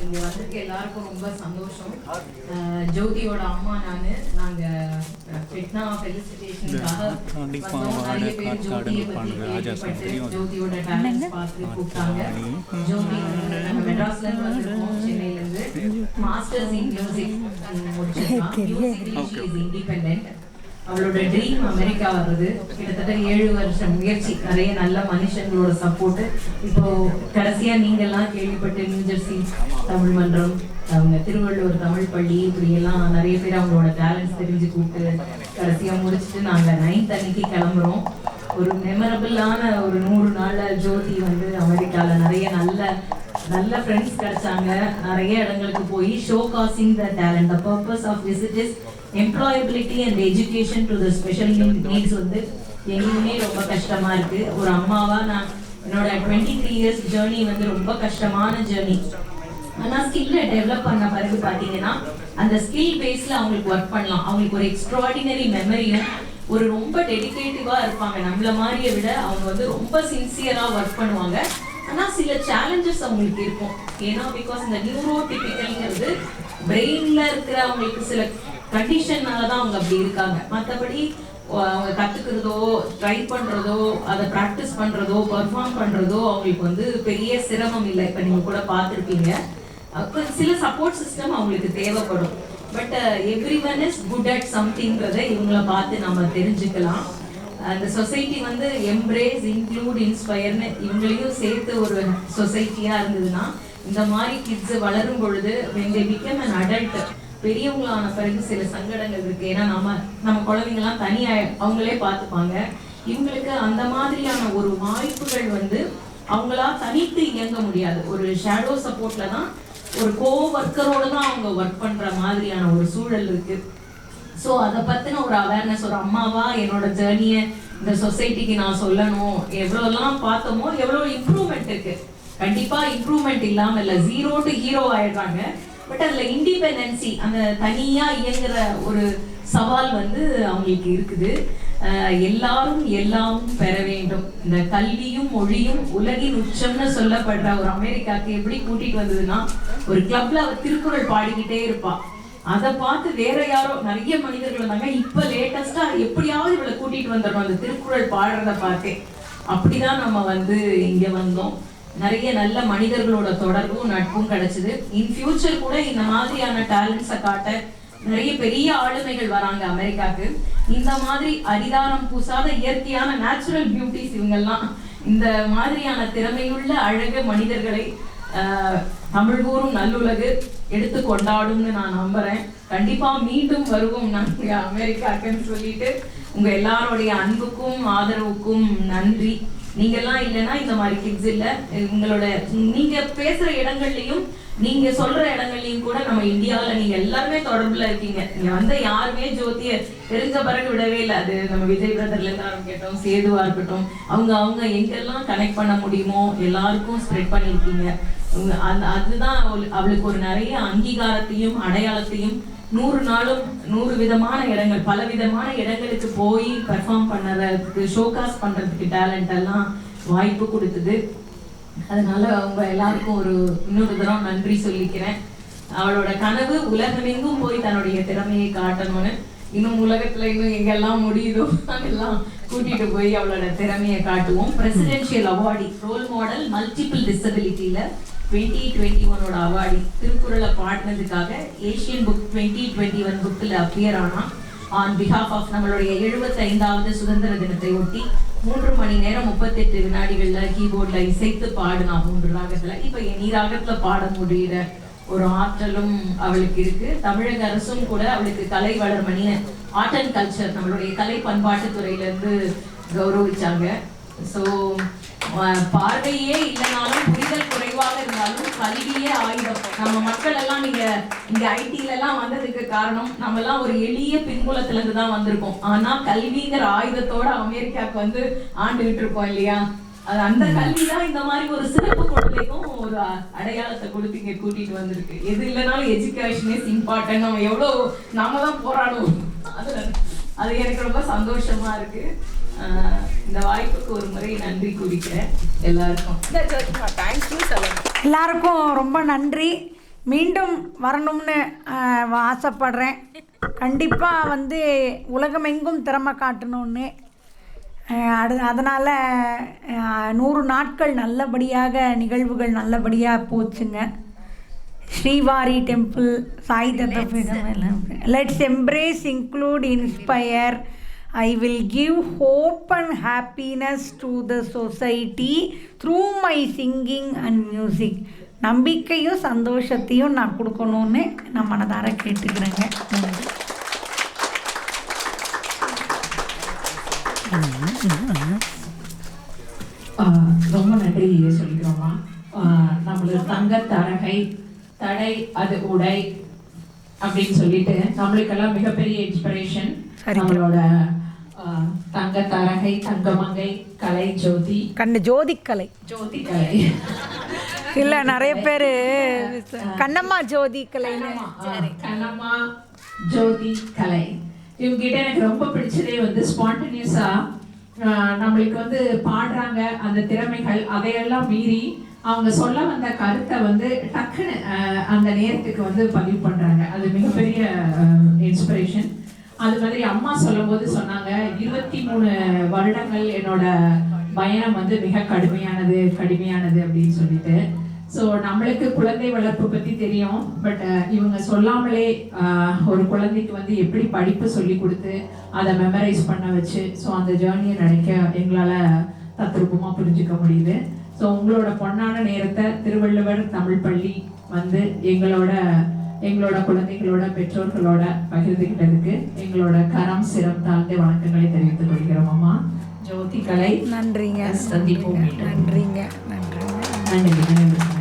இங்கே வந்திருக்க எல்லாருக்கும் ரொம்ப சந்தோஷம். ஜோதியோட அம்மா நாங்கள் பெட்னா ஃபெலிசிட்டேஷனுக்காக நிறைய பேர் ஜோதியை பற்றி கேள்விப்பட்டு ஜோதியோட டேலண்ட்ஸ் பார்த்து கூப்பிட்டாங்க. ஜோதி நம்ம மெட்ராஸ்லேருந்து வந்திருக்கோம், சென்னையிலேருந்து. மாஸ்டர்ஸ் இன் மியூசிக் முடிச்சிருக்கான். Musically independent. அவளோட ட்ரீம் அமெரிக்கா வர்றது. கிட்டத்தட்ட 7 வருஷம் முயற்சி, நிறைய நல்ல மனுஷங்களோட சப்போர்ட். இப்போ கடைசியா நீங்கெல்லாம் கேள்விப்பட்டு நியூஜெர்சி தமிழ் மன்றம், அவங்க திருவள்ளூர் தமிழ் பள்ளி, இப்படி எல்லாம் நிறைய பேர் அவங்களோட டேலண்ட்ஸ் தெரிஞ்சு கூப்பிட்டு கடைசியா முடிச்சுட்டு நாங்க 9th அன்னைக்கு கிளம்புறோம். ஒரு மெமரபிளான ஒரு 100 நாள் ஜோதி வந்து அமெரிக்கால நிறைய நல்ல ஃப்ரெண்ட்ஸ் கிடைச்சாங்க. நிறைய இடங்களுக்கு போய் showcasing the talent. The purpose of visit is employability and education to the special needs. வந்து எங்களுமே ரொம்ப கஷ்டமா இருக்கு. ஒரு அம்மாவா நான் என்னோட 23 இயர்ஸ் ஜேர்னி வந்து ரொம்ப கஷ்டமான ஜேர்னி. ஆனா ஸ்கில்லை டெவலப் பண்ண பிறகு பாத்தீங்கன்னா அந்த ஸ்கில் பேஸ்ல அவங்களுக்கு ஒர்க் பண்ணலாம். அவங்களுக்கு ஒரு எக்ஸ்ட்ராடினரி மெமரியும் ஒரு ரொம்ப டெடிகேட்டிவா இருப்பாங்க. நம்மள மாதிரியை விட அவங்க வந்து ரொம்ப சின்சியரா ஒர்க் பண்ணுவாங்க. ஆனா சில சேலஞ்சஸ் அவங்களுக்கு இருக்கும். ஏன்னா பிகாஸ் இந்த நியூரோடிபிக்கல்ங்கிறது பிரெயின்ல இருக்கிற அவங்களுக்கு சில கண்டிஷன்னாலதான் அவங்க அப்படி இருக்காங்க. மற்றபடி அவங்க கத்துக்கிறதோ ட்ரை பண்றதோ அதை ப்ராக்டிஸ் பண்றதோ பெர்ஃபார்ம் பண்றதோ அவங்களுக்கு வந்து பெரிய சிரமம் இல்லை. இப்ப நீங்க கூட பார்த்துருப்பீங்க. சில சப்போர்ட் சிஸ்டம் அவங்களுக்கு தேவைப்படும். But every one is good at சம்திங்கிறத இவங்கள பார்த்து நம்ம தெரிஞ்சுக்கலாம். அந்த சொசைட்டி வந்து எம்ப்ரேஸ், இன்க்ளூட், இன்ஸ்பயர்னு இவங்களையும் சேர்த்து ஒரு சொசைட்டியா இருந்ததுன்னா இந்த மாதிரி கிட்ஸ் வளரும் பொழுது when they become an adult, பெரியவங்களான பிறகு சில சங்கடங்கள் இருக்கு. ஏன்னா நம்ம குழந்தைங்கலாம் தனியா அவங்களே பார்த்துப்பாங்க. இவங்களுக்கு அந்த மாதிரியான ஒரு வாய்ப்புகள் வந்து அவங்களா தனித்து இயங்க முடியாது. ஒரு ஷேடோ சப்போர்ட்ல தான், ஒரு கோ ஒர்க்கரோட தான் அவங்க ஒர்க் பண்ற மாதிரியான ஒரு சூழல் இருக்கு. ஸோ அதை பற்றின ஒரு அவேர்னஸ், ஒரு அம்மாவா என்னோட ஜேர்னியை இந்த சொசைட்டிக்கு நான் சொல்லணும். எவ்வளோலாம் பார்த்தோமோ எவ்வளோ இம்ப்ரூவ்மெண்ட் இருக்கு. கண்டிப்பாக இம்ப்ரூவ்மெண்ட் இல்லாமல் இல்லை, 0 to ஹீரோ ஆயிடுறாங்க. பட் அதில் இண்டிபெண்டன்சி, அந்த தனியாக இயங்குற ஒரு சவால் வந்து அவங்களுக்கு இருக்குது. எல்லாரும் எல்லாமும் பெற வேண்டும். இந்த கல்வியும் மொழியும் உலகின் உச்சம்னு சொல்லப்படுற ஒரு அமெரிக்காவுக்கு எப்படி கூட்டிட்டு வந்ததுன்னா, ஒரு கிளப்ல அவர் திருக்குறள் பாடிக்கிட்டே இருப்பா. அதை பார்த்து வேற யாரோ நிறைய மனிதர்கள் வந்தாங்க. இப்ப லேட்டஸ்டா எப்படியாவது இவளை கூட்டிட்டு வந்துடணும் அந்த திருக்குறள் பாடுறத பார்த்து. அப்படிதான் நம்ம வந்து இங்க வந்தோம். நிறைய நல்ல மனிதர்களோட தொடர்பும் நட்பும் கிடைச்சது. இன் ஃபியூச்சர் கூட இந்த மாதிரியான டேலண்ட்ஸை காட்ட நிறைய பெரிய ஆளுமைகள் வராங்க அமெரிக்காவுக்கு. இந்த மாதிரி அரிதாரம் பூசாத இயற்கையான நேச்சுரல் பியூட்டிஸ் இவங்கெல்லாம். இந்த மாதிரியான திறமையுள்ள அழகு மனிதர்களை தமிழ் கூறும் நல்லுலகு எடுத்து கொண்டாடும்னு நான் நம்புறேன். கண்டிப்பா மீண்டும் வருவோம் நாங்க அமெரிக்காக்குன்னு சொல்லிட்டு உங்க எல்லாருடைய அன்புக்கும் ஆதரவுக்கும் நன்றி. நீங்க எல்லாம் இல்லைன்னா இந்த மாதிரி கிட்ஸ் இல்லை. உங்களோட நீங்க பேசுற இடங்கள்லயும் நீங்க சொல்ற இடங்கள்லயும் கூட நம்ம இந்தியாவில் நீங்க எல்லாருமே தொடர்புல இருக்கீங்க. நீங்க வந்து யாருமே ஜோதிய தெரிஞ்ச பிறகு விடவே இல்லை. அது நம்ம விஜய் பிரதர்ல இருந்து ஆரம்பிக்கட்டும், சேதுவா இருக்கட்டும், அவங்க எங்கெல்லாம் கனெக்ட் பண்ண முடியுமோ எல்லாருக்கும் ஸ்ப்ரெட் பண்ணியிருக்கீங்க. அதுதான் அவளுக்கு ஒரு நிறைய அங்கீகாரத்தையும் அடையாளத்தையும் 100 நாளும் 100 விதமான இடங்கள், பல விதமான இடங்களுக்கு போய் பெர்ஃபார்ம் பண்ணறதுக்கு, ஷோகாஸ் பண்றதுக்கு டேலண்ட் எல்லாம் வாய்ப்பு கொடுத்தது. அதனால அவங்க எல்லாருக்கும் இன்னொரு தரம் நன்றி சொல்லிக்கிறேன். அவளோட கனவு உலகமெங்கும் போய் தன்னுடைய திறமையை காட்டணும்னு. இன்னும் உலகத்துல இன்னும் எங்கெல்லாம் முடியுதோ அதெல்லாம் கூட்டிட்டு போய் அவளோட திறமையை காட்டுவோம். Presidential awardee, role model, multiple டிசபிலிட்டியில 2021 அவார்டி திருக்குறளை பாடினதுக்காக ஏஷியன் புக் 2021 புக்கில் அப்பியர் ஆனா. ஆன் பிஹாஃப் ஆஃப் நம்மளுடைய 75வது சுதந்திர தினத்தை ஒட்டி 3 மணி நேரம் 38 வினாடிகள்ல கீபோர்ட்ல இசைத்து பாடினா 3 ராகத்துல. இப்ப எனி ராகத்துல பாட முடிகிற ஒரு ஆற்றலும் அவளுக்கு இருக்கு. தமிழக அரசும் கூட அவளுக்கு கலை வளர்மணி, ஆர்ட் அண்ட் கல்ச்சர், நம்மளுடைய கலை பண்பாட்டு துறையில இருந்து கௌரவிச்சாங்க. ஸோ பார்வையே இல்லைனாலும் புரிதல் குறைவாக இருந்தாலும் கல்வியே ஆயுதம். நம்ம மக்கள் எல்லாம் நீங்க இங்க ஐடில எல்லாம் வந்ததுக்கு காரணம் நம்ம எல்லாம் ஒரு எளிய பின்புலத்துல இருந்து தான் வந்திருக்கோம். ஆனா கல்விங்கிற ஆயுதத்தோட அமெரிக்காவுக்கு வந்து ஆண்டுகிட்டு இருக்கோம் இல்லையா? அது அந்த கல்விதான் இந்த மாதிரி ஒரு சிறப்பு குழந்தைக்கும் ஒரு அடையாளத்தை கொடுத்து இங்க கூட்டிட்டு வந்திருக்கு. எது இல்லைனாலும் எஜுகேஷன் இஸ் இம்பார்ட்டன்ட். நம்ம நாம தான் போராடுவோம். அது எனக்கு ரொம்ப சந்தோஷமா இருக்கு. இந்த வாய்ப்புக்கு ஒரு முறை நன்றி கூறிக்கிறேன் எல்லாருக்கும். எல்லாருக்கும் ரொம்ப நன்றி. மீண்டும் வரணும்னு ஆசைப்படுறேன். கண்டிப்பாக வந்து உலகமெங்கும் திறமை காட்டணுன்னு. அதனால் 100 நாட்கள் நல்லபடியாக நிகழ்வுகள் நல்லபடியாக போச்சுங்க. Srivari temple, Sai Dattapeedam. Let's embrace, include, inspire. I will give hope and happiness to the society through my singing and music. நம்பிக்கையும் சந்தோஷத்தையும் நான் கொடுக்கணும்னு நான் மனதார கேட்டுக்கிறேங்க. ரொம்ப நன்றி சொல்லிக்கிறோம்மா. நம்மளுக்கு தங்க தரகை தடை அது உடை அப்படின்னு சொல்லிட்டு நம்மளுக்கெல்லாம் மிகப்பெரிய இன்ஸ்பிரேஷன் நம்மளோட தங்க தரகை, தங்கமங்கை, கலை ஜோதி, ஜோதிக்கலை இல்ல, நிறைய பேரு கண்ணம்மா ஜோதி கலை, கண்ணம்மா ஜோதி கலை. இவங்ககிட்ட எனக்கு ரொம்ப பிடிச்சதே வந்து ஸ்பான்டேனியஸா நம்மளுக்கு வந்து பாடுறாங்க. அந்த திறமைகள் அதையெல்லாம் மீறி அவங்க சொல்ல வந்த கருத்தை வந்து டக்குன்னு அந்த நேரத்துக்கு வந்து பதிவு பண்றாங்க. அது மிகப்பெரிய இன்ஸ்பிரேஷன். அது மாதிரி அம்மா சொல்லும் போது சொன்னாங்க, 23 வருடங்கள் என்னோட பயணம் வந்து மிக கடுமையானது அப்படின்னு சொல்லிட்டு. ஸோ நம்மளுக்கு குழந்தை வளர்ப்பு பற்றி தெரியும், பட் இவங்க சொல்லாமலே ஒரு குழந்தைக்கு வந்து எப்படி படிப்பு சொல்லி கொடுத்து அதை மெமரைஸ் பண்ண வச்சு ஸோ அந்த ஜேர்னியை நினைக்க எங்களால் தத்ரூபமாக புரிஞ்சுக்க முடியுது. ஸோ உங்களோட பொன்னான நேரத்தை திருவள்ளுவர் தமிழ் பள்ளி வந்து எங்களோட குழந்தைகளோட பெற்றோர்களோட பகிர்ந்துகிட்டதுக்கு எங்களோட கரம் சிரம் தாழ்ந்த வணக்கங்களை தெரிவித்துக் கொள்கிறோம். அம்மா ஜோதி கலை, நன்றிங்க. சந்திப்போம். நன்றிங்க. நன்றி.